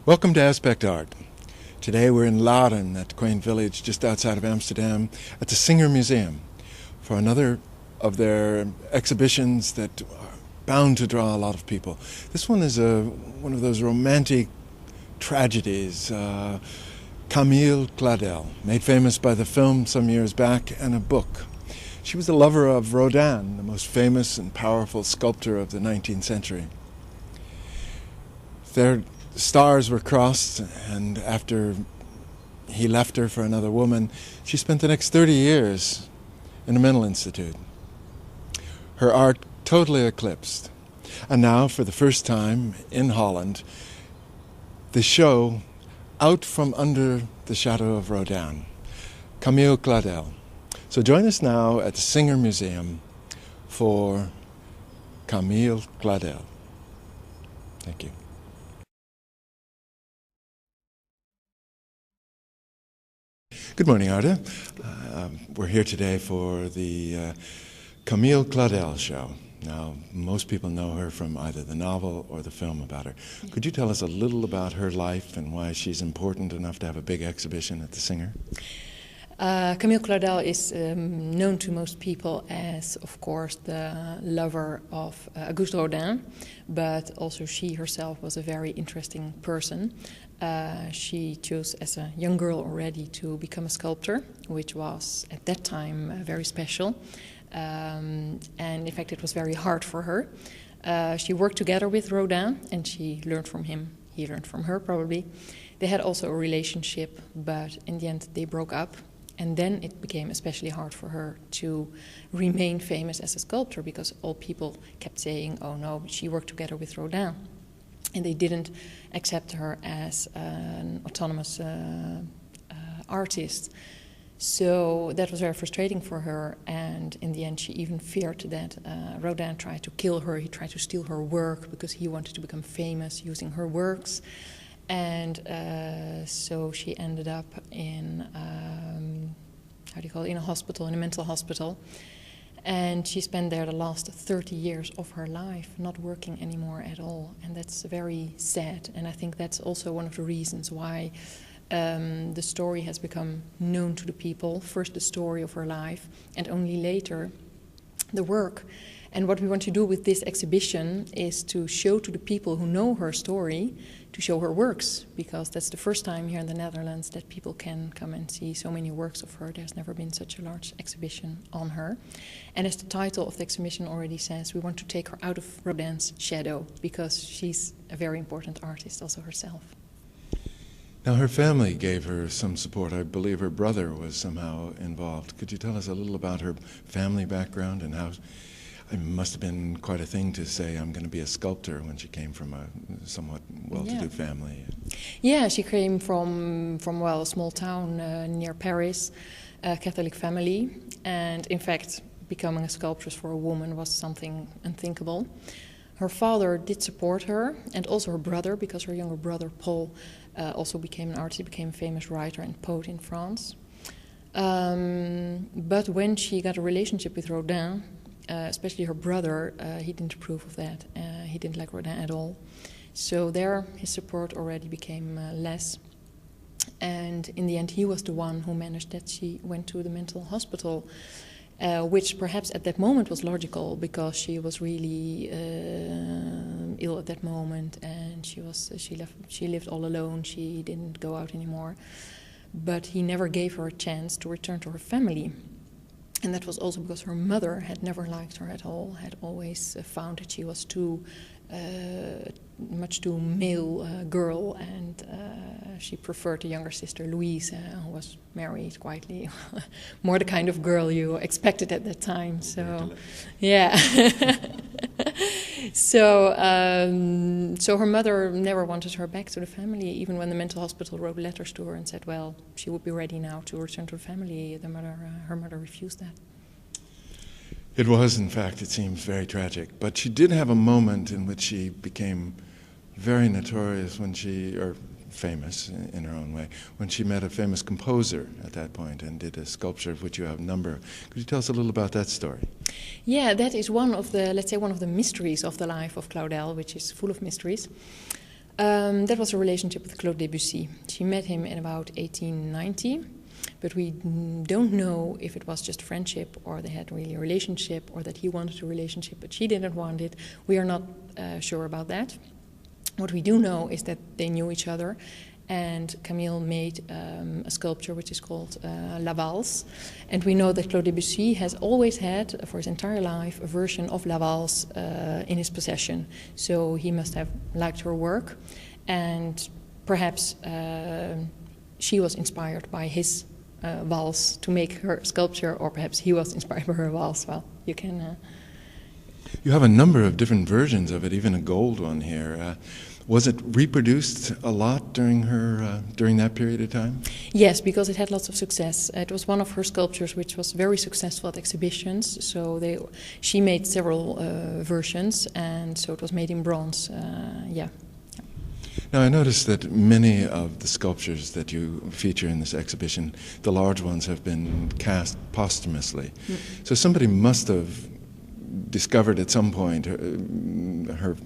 Welcome to Aspect Art. Today we're in Laren, that quaint village just outside of Amsterdam, at the Singer Museum for another of their exhibitions that are bound to draw a lot of people. This one is one of those romantic tragedies, Camille Claudel, made famous by the film some years back and a book. She was the lover of Rodin, the most famous and powerful sculptor of the 19th century. Their stars were crossed, and after he left her for another woman, she spent the next 30 years in a mental institute. Her art totally eclipsed. And now, for the first time in Holland, the show Out from Under the Shadow of Rodin, Camille Claudel. So join us now at the Singer Museum for Camille Claudel. Thank you. Good morning, Arda. We're here today for the Camille Claudel show. Now, most people know her from either the novel or the film about her. Could you tell us a little about her life and why she's important enough to have a big exhibition at the Singer? Camille Claudel is known to most people as, of course, the lover of Auguste Rodin, but also she herself was a very interesting person. She chose as a young girl already to become a sculptor, which was at that time very special. And in fact, it was very hard for her. She worked together with Rodin, and she learned from him. He learned from her, probably. They had also a relationship, but in the end, they broke up. And then it became especially hard for her to remain famous as a sculptor, because all people kept saying, oh no, she worked together with Rodin. And they didn't accept her as an autonomous artist. So that was very frustrating for her, and in the end she even feared that Rodin tried to kill her. He tried to steal her work because he wanted to become famous using her works. And so she ended up in, in a hospital, in a mental hospital. And she spent there the last 30 years of her life not working anymore at all. And that's very sad. And I think that's also one of the reasons why the story has become known to the people. First the story of her life, and only later the work. And what we want to do with this exhibition is to show to the people who know her story, to show her works, because that's the first time here in the Netherlands that people can come and see so many works of her. There's never been such a large exhibition on her. And as the title of the exhibition already says, we want to take her out of Rodin's shadow, because she's a very important artist also herself. Now, her family gave her some support. I believe her brother was somehow involved. Could you tell us a little about her family background and how it must have been quite a thing to say, I'm going to be a sculptor, when she came from a somewhat well-to-do family? Yeah, she came from a small town near Paris, a Catholic family. And in fact, becoming a sculptress for a woman was something unthinkable. Her father did support her, and also her brother, because her younger brother, Paul, also became an artist. He became a famous writer and poet in France. But when she got a relationship with Rodin, especially her brother, he didn't approve of that. He didn't like Rodin at all. So there, his support already became less. And in the end, he was the one who managed that she went to the mental hospital, which perhaps at that moment was logical, because she was really ill at that moment, and she lived all alone. She didn't go out anymore. But he never gave her a chance to return to her family. And that was also because her mother had never liked her at all, had always found that she was much too male girl, and she preferred the younger sister Louise, who was married quietly, more the kind of girl you expected at that time. So, yeah. So her mother never wanted her back to the family. Even when the mental hospital wrote letters to her and said, well, she would be ready now to return to the family, her mother refused that. It was, in fact, it seems very tragic. But she did have a moment in which she became very notorious or famous in her own way, when she met a famous composer at that point and did a sculpture of which you have a number. Could you tell us a little about that story? Yeah, that is one of the mysteries of the life of Claudel, which is full of mysteries. That was a relationship with Claude Debussy. She met him in about 1890, but we don't know if it was just friendship or they had really a relationship or that he wanted a relationship but she didn't want it. We are not sure about that. What we do know is that they knew each other, and Camille made a sculpture which is called La Valse. And we know that Claude Debussy has always had, for his entire life, a version of La Valse in his possession. So he must have liked her work, and perhaps she was inspired by his valse to make her sculpture, or perhaps he was inspired by her valse. Well, you can... You have a number of different versions of it, even a gold one here. Was it reproduced a lot during that period of time? Yes, because it had lots of success. It was one of her sculptures which was very successful at exhibitions. So she made several versions, and so it was made in bronze. Yeah. Now, I noticed that many of the sculptures that you feature in this exhibition, the large ones, have been cast posthumously. Mm. So somebody must have discovered at some point her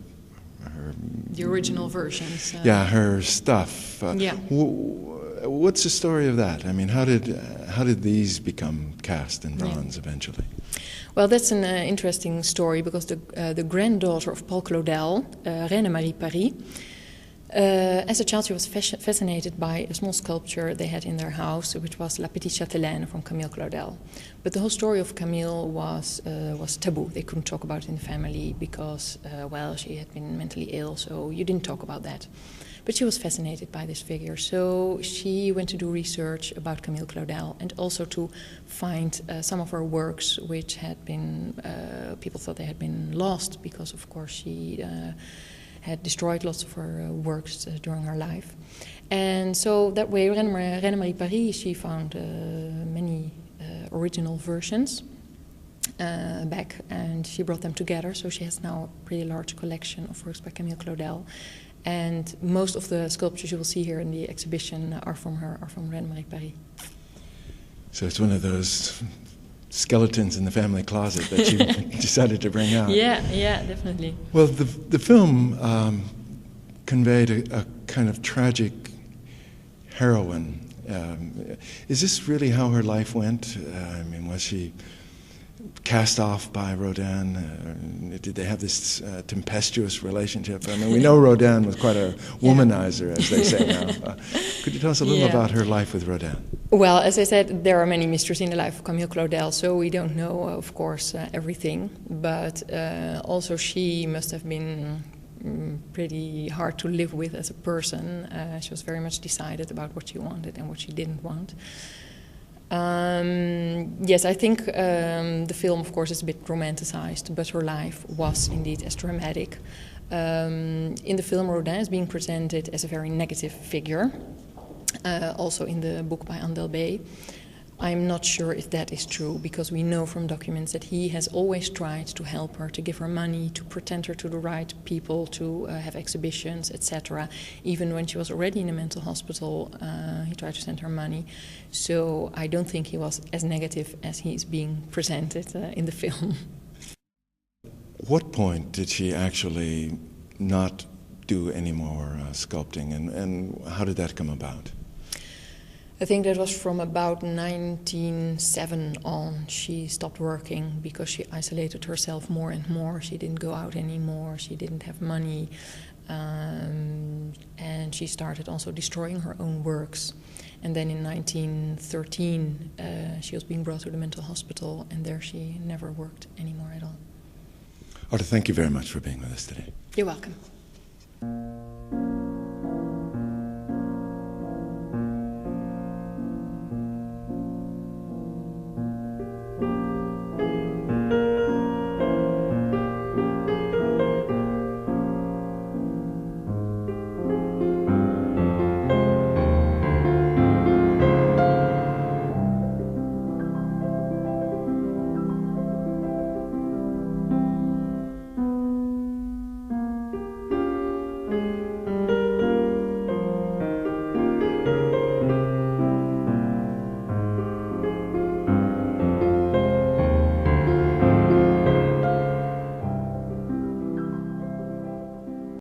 the original versions. Yeah, her stuff. Yeah. What's the story of that? I mean, how did these become cast in bronze eventually? Well, that's an interesting story, because the granddaughter of Paul Claudel, Reine Marie Paris, as a child she was fascinated by a small sculpture they had in their house, which was La Petite Châtelaine from Camille Claudel. But the whole story of Camille was taboo. They couldn't talk about it in the family because, well, she had been mentally ill, so you didn't talk about that. But she was fascinated by this figure, so she went to do research about Camille Claudel and also to find some of her works which had been, people thought they had been lost because, of course, she had destroyed lots of her works during her life. And so that way, Reine Marie Paris, she found many original versions back, and she brought them together. So she has now a pretty large collection of works by Camille Claudel. And most of the sculptures you will see here in the exhibition are from her, are from Reine Marie Paris. So it's one of those skeletons in the family closet that you decided to bring out. Yeah, definitely. Well, the film conveyed a kind of tragic heroine. Is this really how her life went? I mean, was she cast off by Rodin? Did they have this tempestuous relationship? I mean, we know Rodin was quite a womanizer, as they say now. Could you tell us a little about her life with Rodin? Well, as I said, there are many mysteries in the life of Camille Claudel, so we don't know, of course, everything. But also she must have been pretty hard to live with as a person. She was very much decided about what she wanted and what she didn't want. Yes, I think the film, of course, is a bit romanticized, but her life was indeed as dramatic. In the film, Rodin is being presented as a very negative figure, also in the book by Anne Delbé. I'm not sure if that is true, because we know from documents that he has always tried to help her, to give her money, to present her to the right people, to have exhibitions, etc. Even when she was already in a mental hospital, he tried to send her money. So I don't think he was as negative as he is being presented in the film. What point did she actually not do any more sculpting, and how did that come about? I think that was from about 1907 on. She stopped working because she isolated herself more and more. She didn't go out anymore, she didn't have money, and she started also destroying her own works. And then in 1913 she was being brought to the mental hospital, and there she never worked anymore at all. Arthur, thank you very much for being with us today. You're welcome.